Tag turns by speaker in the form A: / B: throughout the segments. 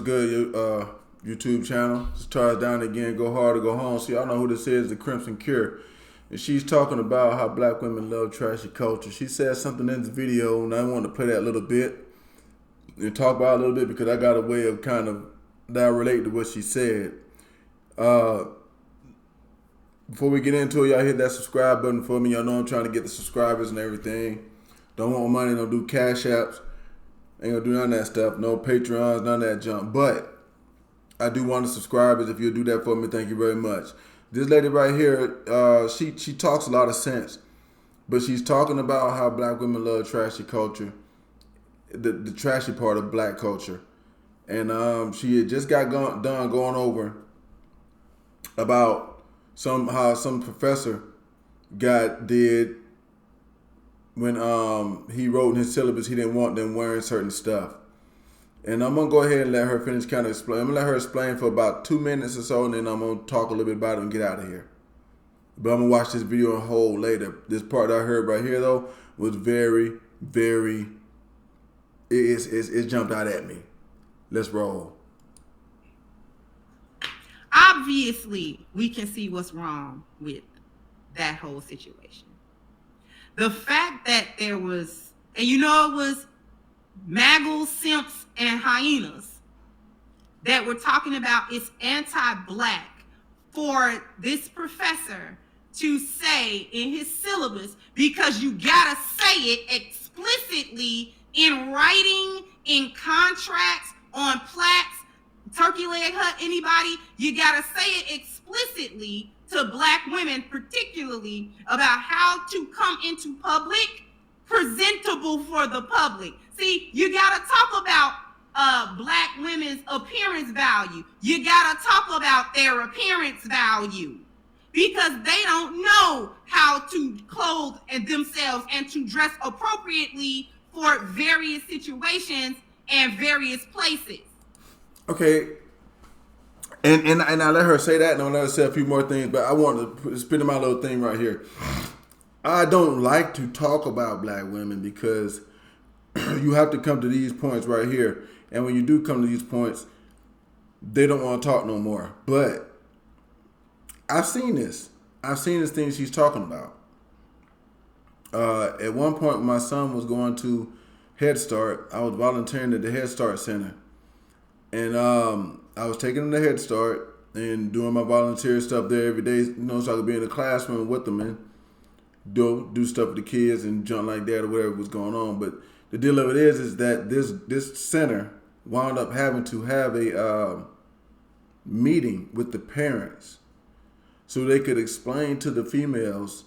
A: Good YouTube channel. It's Charles down again. Go hard or go home. See, y'all know who this is, the Crimson Cure. And she's talking about how black women love trashy culture. She said something in this video, and I want to play that a little bit and talk about it a little bit because I got a way of kind of that relate to what she said. Uh, Before we get into it, y'all hit that subscribe button for me. Y'all know I'm trying to get the subscribers and everything. Don't want money, don't do cash apps. Ain't gonna do none of that stuff. No Patreons, none of that junk. But I do want the subscribers. If you'll do that for me, thank you very much. This lady right here, she talks a lot of sense, but she's talking about how black women love trashy culture, the trashy part of black culture, and she had just got done going over about how some professor did when he wrote in his syllabus he didn't want them wearing certain stuff. And I'm gonna go ahead and let her finish kind of explain. I'm gonna let her explain for about 2 minutes or so, and then I'm gonna talk a little bit about it and get out of here. But I'm gonna watch this video in whole later. This part I heard right here though was very, very. It jumped out at me. Let's roll.
B: Obviously, we can see what's wrong with that whole situation. The fact that there was, and it was maggles, simps, and hyenas that were talking about it's anti-black for this professor to say in his syllabus, because you gotta say it explicitly in writing, in contracts, on plaques, turkey leg hut, anybody, you gotta say it explicitly to black women, particularly about how to come into public presentable for the public. See, you gotta talk about black women's appearance value. You gotta talk about their appearance value because they don't know how to clothe themselves and to dress appropriately for various situations and various places.
A: Okay. And I let her say that, and I'll let her say a few more things, but I want to spin in my little thing right here. I don't like to talk about black women because you have to come to these points right here. And when you do come to these points, they don't want to talk no more. But I've seen this. I've seen this thing she's talking about. At one point, when my son was going to Head Start, I was volunteering at the Head Start Center. And I was taking him to Head Start and doing my volunteer stuff there every day, so I could be in the classroom with them and do stuff with the kids and junk like that or whatever was going on. But the deal of it is that this center wound up having to have a meeting with the parents so they could explain to the females.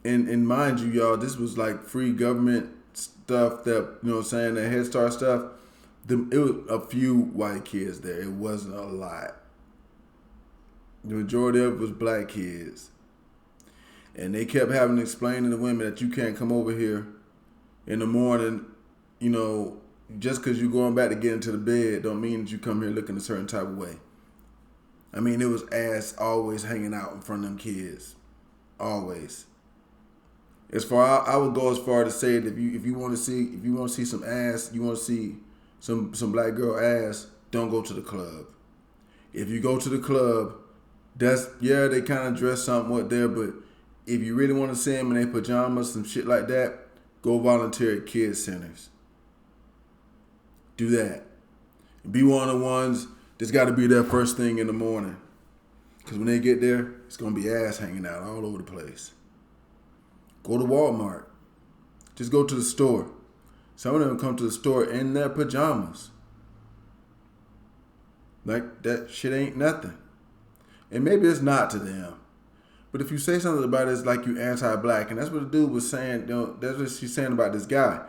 A: And mind you, y'all, this was like free government stuff that, that Head Start stuff. It was a few white kids there. It wasn't a lot. The majority of it was black kids. And they kept having to explain to the women that you can't come over here in the morning, just because you're going back to get into the bed don't mean that you come here looking a certain type of way. I mean, it was ass always hanging out in front of them kids. Always. I would go as far to say that if you want to see some ass, you want to see some black girl ass, don't go to the club. If you go to the club, they kind of dress somewhat there, but if you really want to see them in their pajamas, some shit like that, go volunteer at kids centers. Do that. Be one of the ones that's got to be there first thing in the morning. Because when they get there, it's going to be ass hanging out all over the place. Go to Walmart. Just go to the store. Some of them come to the store in their pajamas. Like, that shit ain't nothing. And maybe it's not to them. But if you say something about it, it's like you anti-black. And that's what the dude was saying. That's what she's saying about this guy.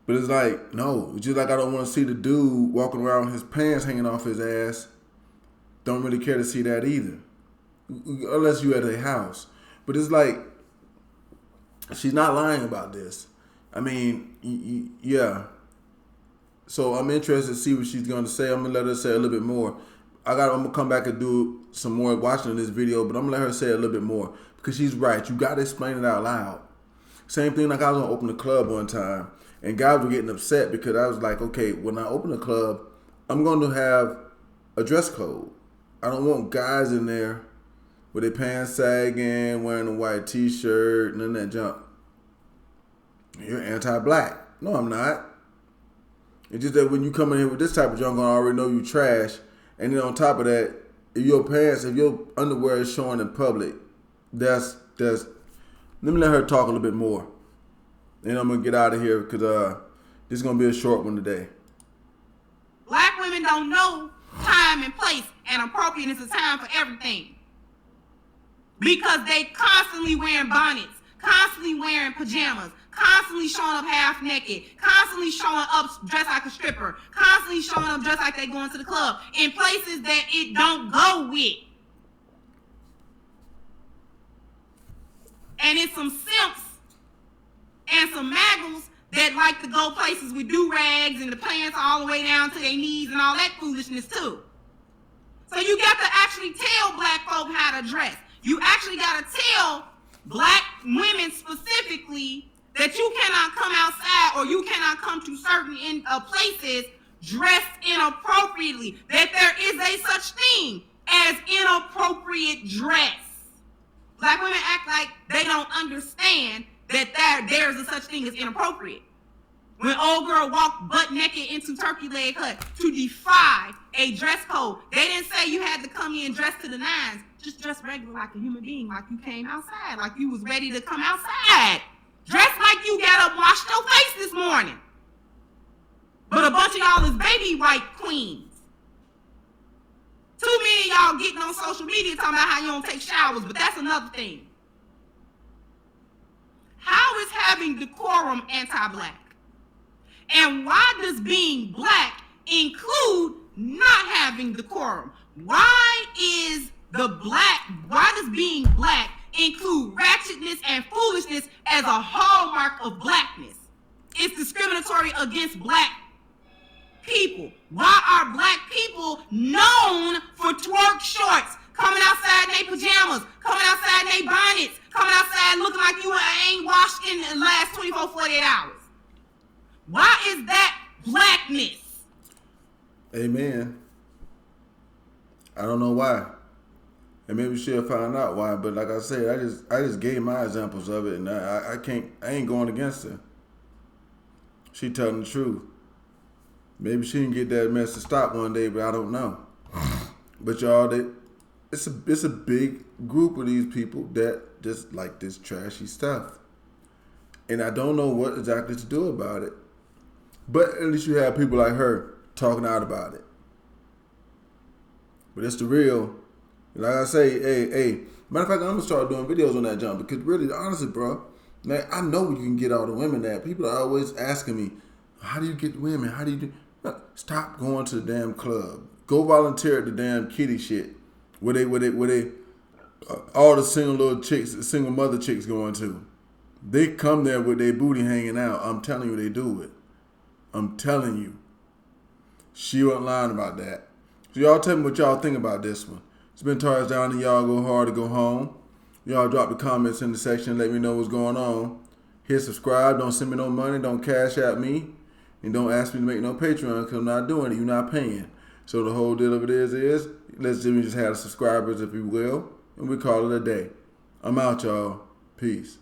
A: But it's like, no. It's just like I don't want to see the dude walking around with his pants hanging off his ass. Don't really care to see that either. Unless you at a house. But it's like, she's not lying about this. I mean, yeah. So I'm interested to see what she's going to say. I'm going to let her say a little bit more. I'm going to come back and do some more watching this video, but I'm going to let her say a little bit more. Because she's right. You got to explain it out loud. Same thing I was going to open a club one time. And guys were getting upset because I was like, okay, when I open a club, I'm going to have a dress code. I don't want guys in there with their pants sagging, wearing a white t-shirt, none of that junk. You're anti-black. No, I'm not. It's just that when you come in here with this type of junk, I already know you trash. And then on top of that, if your underwear is showing in public, that's. Let me let her talk a little bit more. And I'm gonna get out of here because this is gonna be a short one today.
B: Black women don't know time and place and appropriateness of time for everything. Because they constantly wearing bonnets, constantly wearing pajamas, constantly showing up half naked, constantly showing up dressed like a stripper, constantly showing up dressed like they going to the club in places that it don't go with. And it's some simps and some maggles that like to go places with do-rags and the pants all the way down to their knees and all that foolishness too. So you got to actually tell black folk how to dress. You actually got to tell black women specifically that you cannot come outside or you cannot come to certain places dressed inappropriately. That there is a such thing as inappropriate dress. Black women act like they don't understand that there's a such thing as inappropriate. When old girl walked butt naked into Turkey Leg Hut to defy a dress code, they didn't say you had to come in dressed to the nines. Just dress regular like a human being, like you came outside, like you was ready to come outside. Dress like you got up, washed your face this morning. But a bunch of y'all is baby white queens. Too many of y'all getting on social media talking about how you don't take showers, but that's another thing. How is having decorum anti-black? And why does being black include not having decorum? Why does being black include ratchetness and foolishness as a hallmark of blackness? It's discriminatory against black people. Why are black people known for twerk shorts, coming outside in their pajamas, coming outside in their bonnets, coming outside looking like you ain't washed in the last 24, 48 hours? Why is that blackness?
A: Amen. I don't know why. And maybe she'll find out why. But like I said, I just gave my examples of it, and I ain't going against her. She telling the truth. Maybe she can get that mess to stop one day, but I don't know. But y'all, it's a big group of these people that just like this trashy stuff. And I don't know what exactly to do about it. But at least you have people like her talking out about it. But it's the real. Like I say, hey. Matter of fact, I'm going to start doing videos on that jump. Because really, honestly, bro, man, I know you can get all the women that. People are always asking me, how do you get women? How do you do? Stop going to the damn club. Go volunteer at the damn kiddie shit. Where they all the single mother chicks going to. They come there with their booty hanging out. I'm telling you, they do it. I'm telling you. She wasn't lying about that. So y'all tell me what y'all think about this one. Spend tires down and y'all go hard to go home. Y'all drop the comments in the section. Let me know what's going on. Hit subscribe. Don't send me no money. Don't cash out me. And don't ask me to make no Patreon because I'm not doing it. You're not paying. So the whole deal of it is let's just have the subscribers, if you will. And we call it a day. I'm out, y'all. Peace.